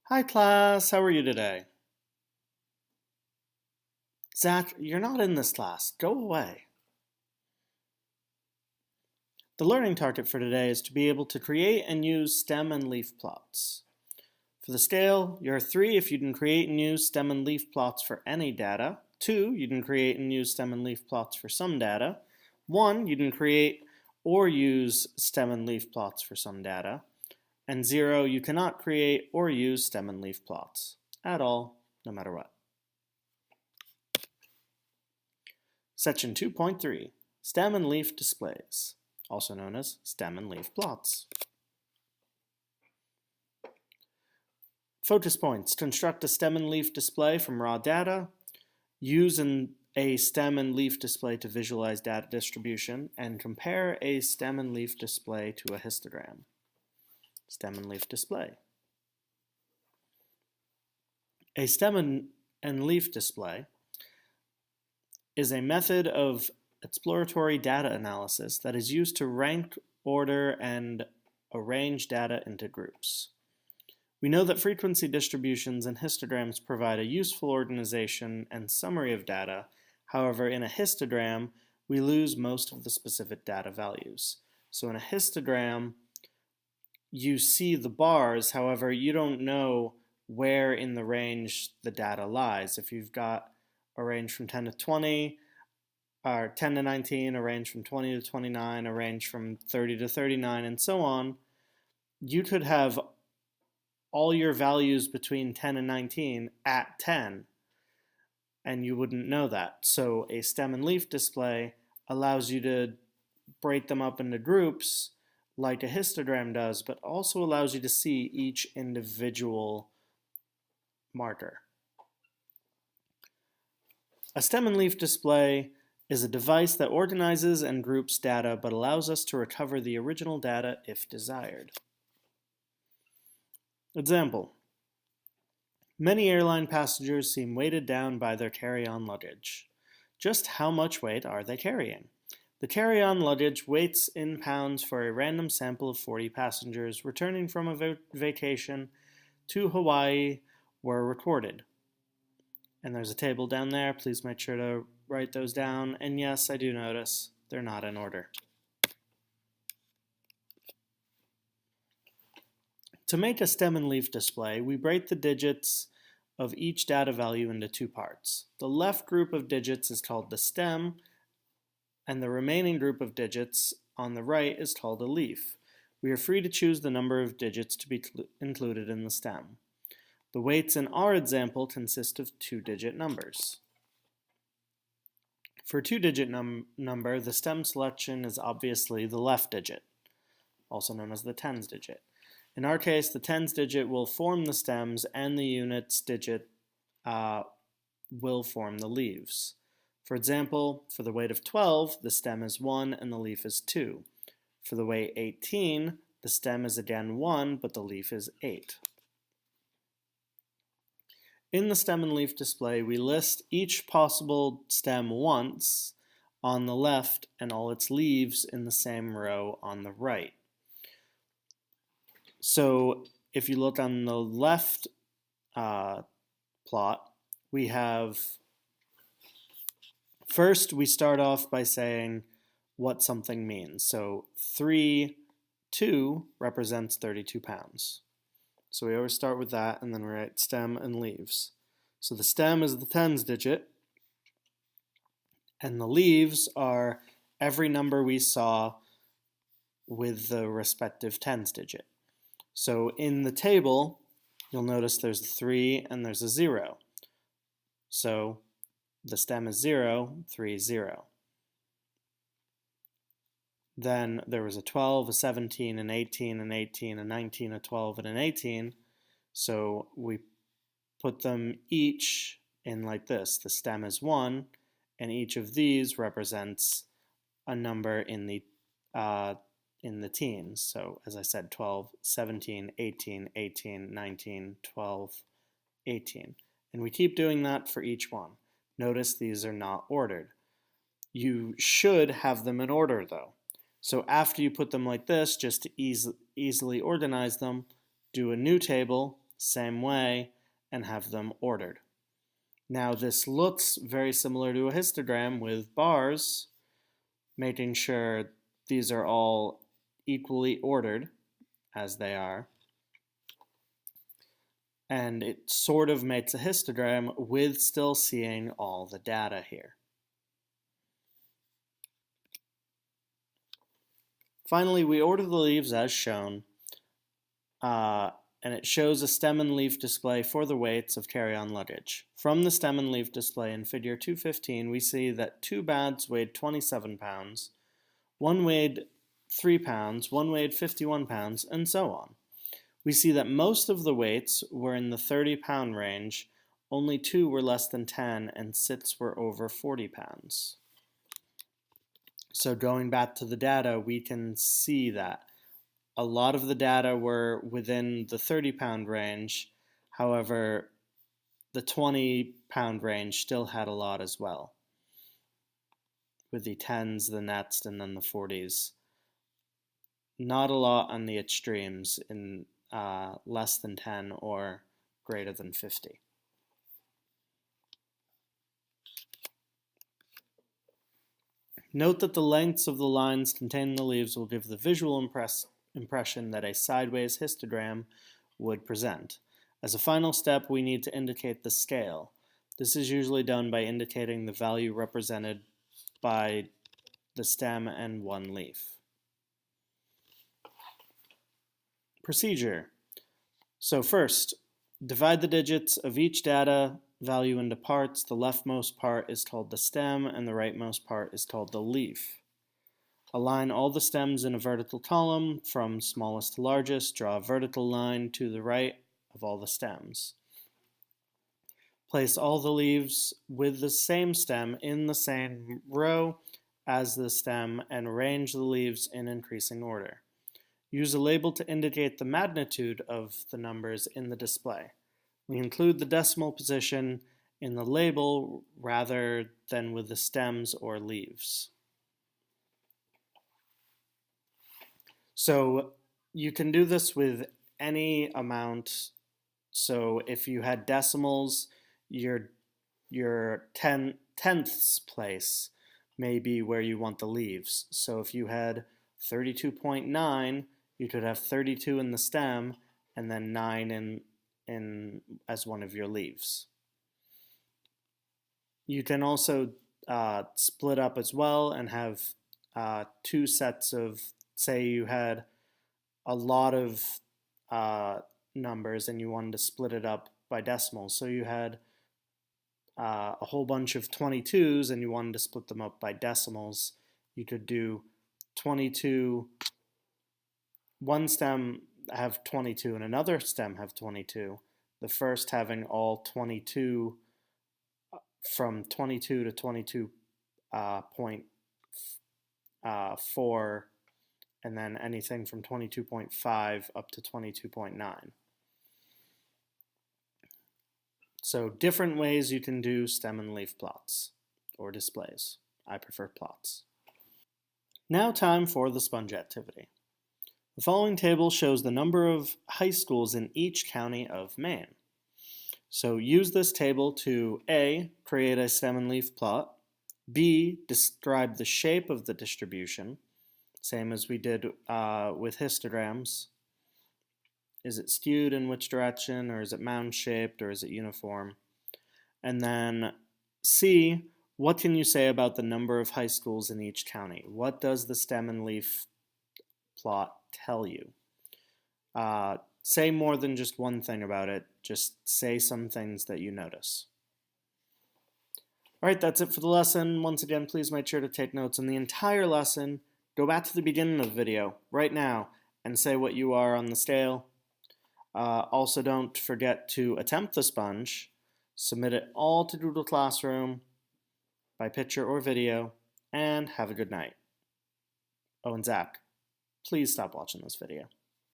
Hi class, how are you today? Zach, you're not in this class. Go away. The learning target for today is to be able to create and use stem and leaf plots. For the scale, you're 3 if you can create and use stem and leaf plots for any data. 2, you can create and use stem and leaf plots for some data. 1, you can create or use stem and leaf plots for some data. And 0, you cannot create or use stem and leaf plots at all, no matter what. Section 2.3, Stem and Leaf Displays, also known as stem and leaf plots. Focus points: construct a stem and leaf display from raw data, use a stem and leaf display to visualize data distribution, and compare a stem and leaf display to a histogram. Stem and leaf display. A stem and leaf display is a method of exploratory data analysis that is used to rank, order, and arrange data into groups. We know that frequency distributions and histograms provide a useful organization and summary of data. However, in a histogram, we lose most of the specific data values. So in a histogram, you see the bars, however, you don't know where in the range the data lies. If you've got a range from 10 to 20, or 10 to 19, a range from 20 to 29, a range from 30 to 39, and so on, you could have all your values between 10 and 19 at 10, and you wouldn't know that. So a stem and leaf display allows you to break them up into groups like a histogram does, but also allows you to see each individual marker. A stem and leaf display is a device that organizes and groups data but allows us to recover the original data if desired. Example: many airline passengers seem weighted down by their carry-on luggage. Just how much weight are they carrying? The carry-on luggage weights in pounds for a random sample of 40 passengers returning from a vacation to Hawaii were recorded. And there's a table down there. Please make sure to write those down. And yes, I do notice they're not in order. To make a stem and leaf display, we break the digits of each data value into 2 parts. The left group of digits is called the stem, and the remaining group of digits on the right is called a leaf. We are free to choose the number of digits to be included in the stem. The weights in our example consist of 2-digit numbers. For a 2-digit number, the stem selection is obviously the left digit, also known as the tens digit. In our case, the tens digit will form the stems and the units digit will form the leaves. For example, for the weight of 12, the stem is 1 and the leaf is 2. For the weight 18, the stem is again 1, but the leaf is 8. In the stem and leaf display, we list each possible stem once on the left and all its leaves in the same row on the right. So if you look on the left plot, we have, first we start off by saying what something means. So 3, 2 represents 32 pounds. So we always start with that, and then we write stem and leaves. So the stem is the tens digit, and the leaves are every number we saw with the respective tens digit. So in the table, you'll notice there's a 3 and there's a 0. So the stem is 0, 3, 0. Then there was a 12, a 17, an 18, an 18, a 19, a 12, and an 18. So we put them each in like this. The stem is 1, and each of these represents a number in the teens. So as I said, 12, 17, 18, 18, 19, 12, 18. And we keep doing that for each one. Notice these are not ordered. You should have them in order though. So after you put them like this, just to easily organize them, do a new table, same way and have them ordered. Now this looks very similar to a histogram with bars, making sure these are all equally ordered as they are. And it sort of makes a histogram with still seeing all the data here. Finally, we order the leaves as shown, and it shows a stem and leaf display for the weights of carry-on luggage. From the stem and leaf display in figure 215, we see that 2 bags weighed 27 pounds, one weighed 3 pounds, one weighed 51 pounds, and so on. We see that most of the weights were in the 30-pound range, only 2 were less than 10, and 6 were over 40 pounds. So going back to the data, we can see that a lot of the data were within the 30-pound range. However, the 20-pound range still had a lot as well, with the 10s, the next, and then the 40s. Not a lot on the extremes in less than 10 or greater than 50. Note that the lengths of the lines containing the leaves will give the visual impression that a sideways histogram would present. As a final step, we need to indicate the scale. This is usually done by indicating the value represented by the stem and one leaf. Procedure. So first, divide the digits of each data value into parts. The leftmost part is called the stem and the rightmost part is called the leaf. Align all the stems in a vertical column from smallest to largest. Draw a vertical line to the right of all the stems. Place all the leaves with the same stem in the same row as the stem and arrange the leaves in increasing order. Use a label to indicate the magnitude of the numbers in the display. We include the decimal position in the label rather than with the stems or leaves. So you can do this with any amount. So if you had decimals, your tenths place may be where you want the leaves. So if you had 32.9, you could have 32 in the stem and then 9 in as one of your leaves. You can also split up as well and have 2 sets of, say you had a lot of numbers and you wanted to split it up by decimals. So you had a whole bunch of 22s and you wanted to split them up by decimals. You could do 22, one stem have 22 and another stem have 22. The first having all 22 from 22 to 22.4 and then anything from 22.5 up to 22.9. So different ways you can do stem and leaf plots or displays. I prefer plots. Now time for the sponge activity. The following table shows the number of high schools in each county of Maine. So use this table to A, create a stem and leaf plot, B, describe the shape of the distribution, same as we did with histograms. Is it skewed in which direction, or is it mound-shaped, or is it uniform? And then C, what can you say about the number of high schools in each county? What does the stem and leaf plot tell you? Say more than just one thing about it. Just say some things that you notice. Alright, that's it for the lesson. Once again, please make sure to take notes on the entire lesson. Go back to the beginning of the video right now and say what you are on the scale. Also, don't forget to attempt the sponge. Submit it all to Google Classroom by picture or video, and have a good night. Oh, and Zach, please stop watching this video.